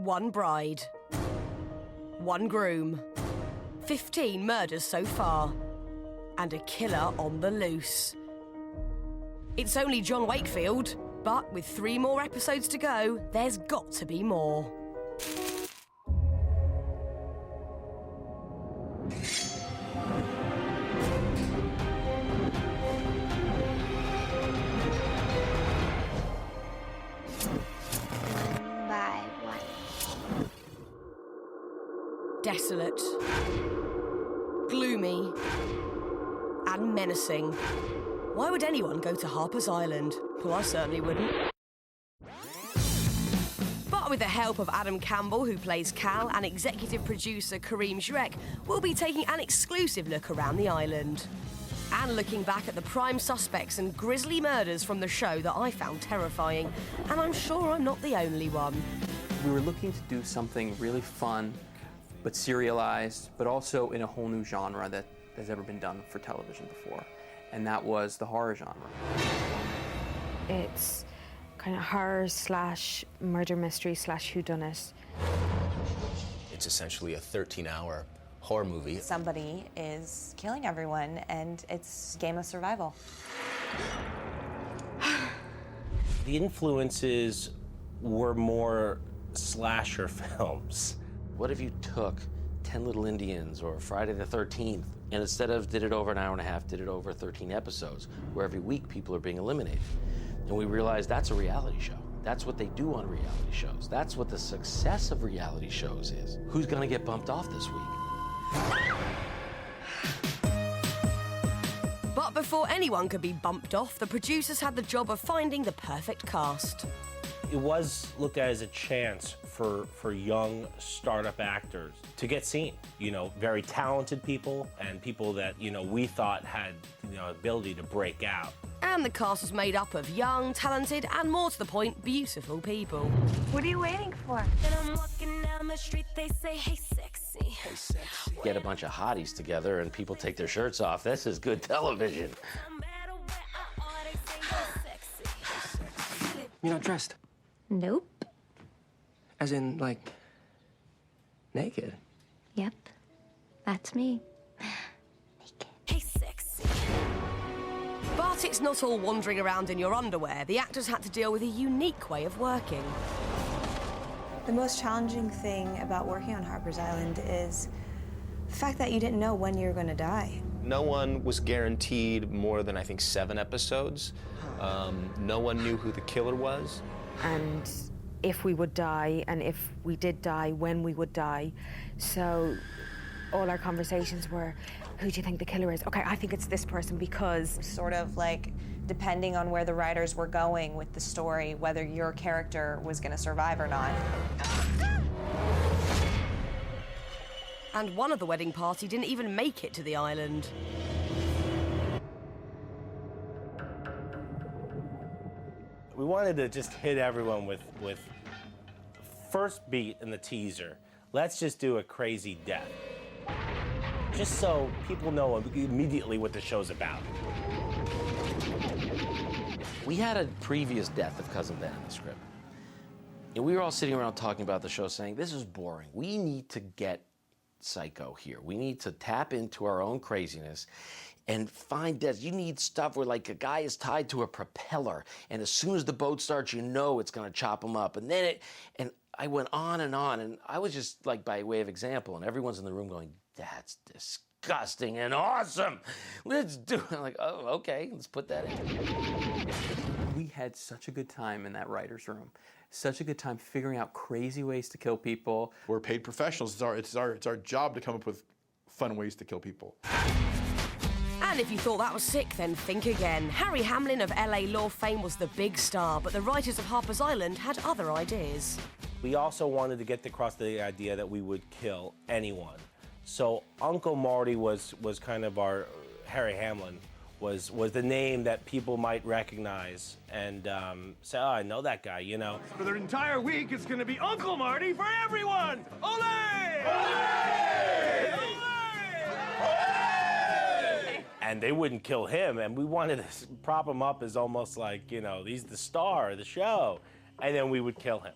One bride. One groom. 15 murders so far. And a killer on the loose. It's only John Wakefield, but with 3 more episodes to go, there's got to be more. Desolate, gloomy, and menacing. Why would anyone go to Harper's Island? Well, I certainly wouldn't. But with the help of Adam Campbell, who plays Cal, and executive producer Karim, we'll be taking an exclusive look around the island. And looking back at the prime suspects and grisly murders from the show that I found terrifying. And I'm sure I'm not the only one. We were looking to do something really fun, but serialized, but also in a whole new genre that has ever been done for television before, and that was the horror genre. It's kind of horror slash murder mystery slash whodunit. It's essentially a 13-hour horror movie. Somebody is killing everyone, and it's a game of survival. The influences were more slasher films. What if you took 10 Little Indians or Friday the 13th, and instead of did it over an hour and a half, did it over 13 episodes, where every week people are being eliminated? And we realized that's a reality show. That's what they do on reality shows. That's what the success of reality shows is. Who's gonna get bumped off this week? But before anyone could be bumped off, the producers had the job of finding the perfect cast. It was looked at as a chance for young startup actors to get seen. You know, very talented people and people that, you know, we thought had, you know, ability to break out. And the cast was made up of young, talented, and more to the point, beautiful people. What are you waiting for? And I'm walking down the street, they say, hey, sexy. Hey, sexy. Get a bunch of hotties together and people take their shirts off. This is good television. You're not dressed? Nope. As in, like, naked? Yep. That's me. Naked. Hey, sexy. But it's not all wandering around in your underwear. The actors had to deal with a unique way of working. The most challenging thing about working on Harper's Island is the fact that you didn't know when you were going to die. No one was guaranteed more than, I think, 7 episodes. No one knew who the killer was. And if we would die, and if we did die, when we would die. So all our conversations were, who do you think the killer is? Okay, I think it's this person because... Sort of like, depending on where the writers were going with the story, whether your character was going to survive or not. And one of the wedding party didn't even make it to the island. We wanted to just hit everyone with first beat in the teaser. Let's just do a crazy death. Just so people know immediately what the show's about. We had a previous death of Cousin Ben in the script. And we were all sitting around talking about the show saying, this is boring. We need to get psycho here. We need to tap into our own craziness and find deaths. You need stuff where, like, a guy is tied to a propeller, and as soon as the boat starts, you know it's gonna chop him up. And then and I went on, and I was just, like, by way of example, and everyone's in the room going, that's disgusting and awesome. Let's do it. I'm like, oh, okay, let's put that in. We had such a good time in that writer's room. Such a good time figuring out crazy ways to kill people. We're paid professionals. It's our job to come up with fun ways to kill people. And if you thought that was sick, then think again. Harry Hamlin of LA Law fame was the big star, but the writers of Harper's Island had other ideas. We also wanted to get across the idea that we would kill anyone. So Uncle Marty was kind of our, Harry Hamlin was the name that people might recognize and say, oh, I know that guy, you know. For the entire week, it's gonna be Uncle Marty for everyone! Ole! Ole! And they wouldn't kill him, and we wanted to prop him up as almost like, you know, he's the star of the show, and then we would kill him.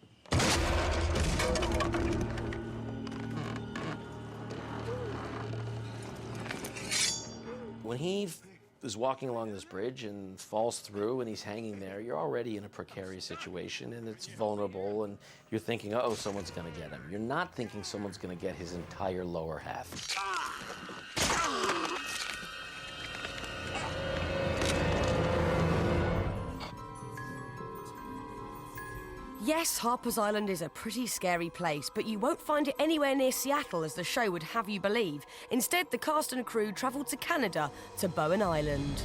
When he is walking along this bridge and falls through and he's hanging there, you're already in a precarious situation and it's vulnerable and you're thinking, oh, someone's gonna get him. You're not thinking someone's gonna get his entire lower half. Yes, Harper's Island is a pretty scary place, but you won't find it anywhere near Seattle as the show would have you believe. Instead, the cast and crew travelled to Canada, to Bowen Island.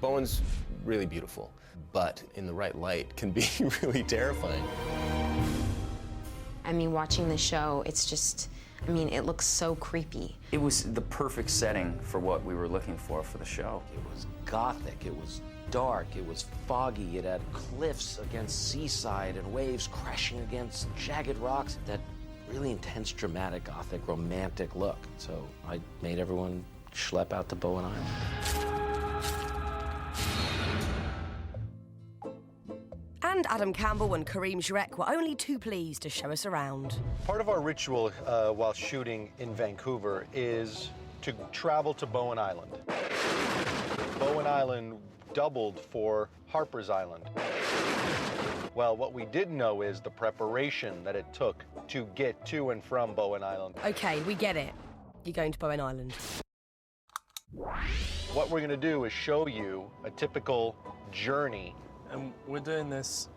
Bowen's really beautiful, but in the right light can be really terrifying. I mean, watching the show, it's just, I mean, it looks so creepy. It was the perfect setting for what we were looking for the show. It was gothic, it was dark, it was foggy, it had cliffs against seaside and waves crashing against jagged rocks. That really intense, dramatic, gothic, romantic look. So I made everyone schlep out to Bowen Island. And Adam Campbell and Karim were only too pleased to show us around. Part of our ritual while shooting in Vancouver is to travel to Bowen Island. Bowen Island doubled for Harper's Island. Well, what we didn't know is the preparation that it took to get to and from Bowen Island. Okay, we get it. You're going to Bowen Island. What we're going to do is show you a typical journey. And we're doing this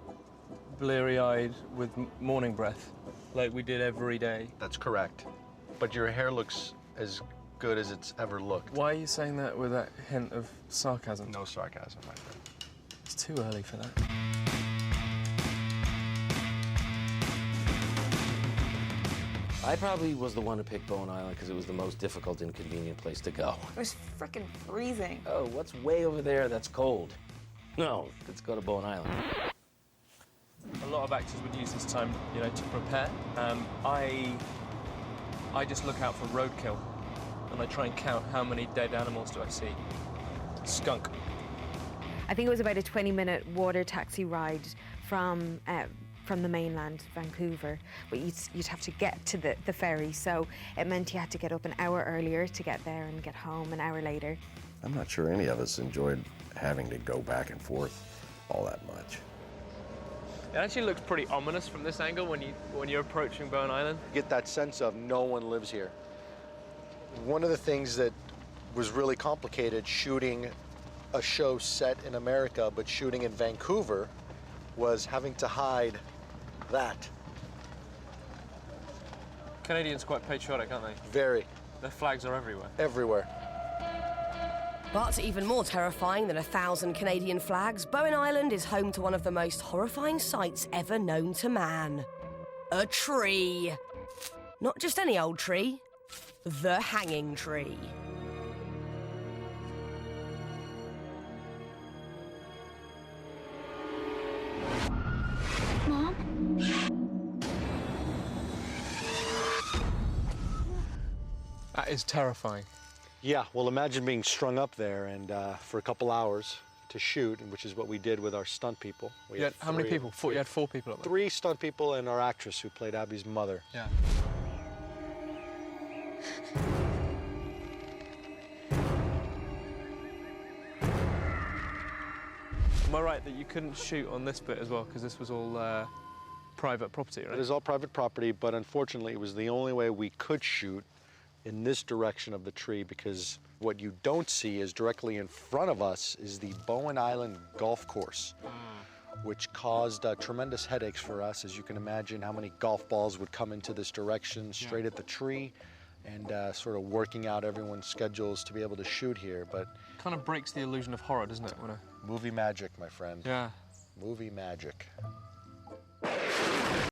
bleary-eyed with morning breath, like we did every day. That's correct. But your hair looks as good as it's ever looked. Why are you saying that with that hint of sarcasm? No sarcasm, my friend. It's too early for that. I probably was the one to pick Bowen Island because it was the most difficult, inconvenient place to go. It was frickin' freezing. Oh, what's way over there that's cold? No, let's go to Bowen Island. A lot of actors would use this time, you know, to prepare. I just look out for roadkill, and I try and count how many dead animals do I see. Skunk. I think it was about a 20-minute water taxi ride from the mainland, Vancouver, but you'd have to get to the ferry, so it meant you had to get up an hour earlier to get there and get home an hour later. I'm not sure any of us enjoyed having to go back and forth all that much. It actually looks pretty ominous from this angle when you're approaching Bowen Island. You get that sense of no one lives here. One of the things that was really complicated shooting a show set in America but shooting in Vancouver was having to hide that. Canadians quite patriotic, aren't they? Very. Their flags are everywhere. Everywhere. But even more terrifying than 1,000 Canadian flags, Bowen Island is home to one of the most horrifying sights ever known to man. A tree. Not just any old tree, the hanging tree. Mom? That is terrifying. Yeah, well, imagine being strung up there and for a couple hours to shoot, which is what we did with our stunt people. You had how many people? You had 4 people up there? 3 stunt people and our actress who played Abby's mother. Yeah. Am I right that you couldn't shoot on this bit as well, because this was all private property, right? It is all private property, but unfortunately it was the only way we could shoot in this direction of the tree, because what you don't see is directly in front of us is the Bowen Island golf course, which caused tremendous headaches for us. As you can imagine, how many golf balls would come into this direction straight at the tree, and sort of working out everyone's schedules to be able to shoot here. But it kind of breaks the illusion of horror, doesn't it? Movie magic, my friend. Yeah. Movie magic.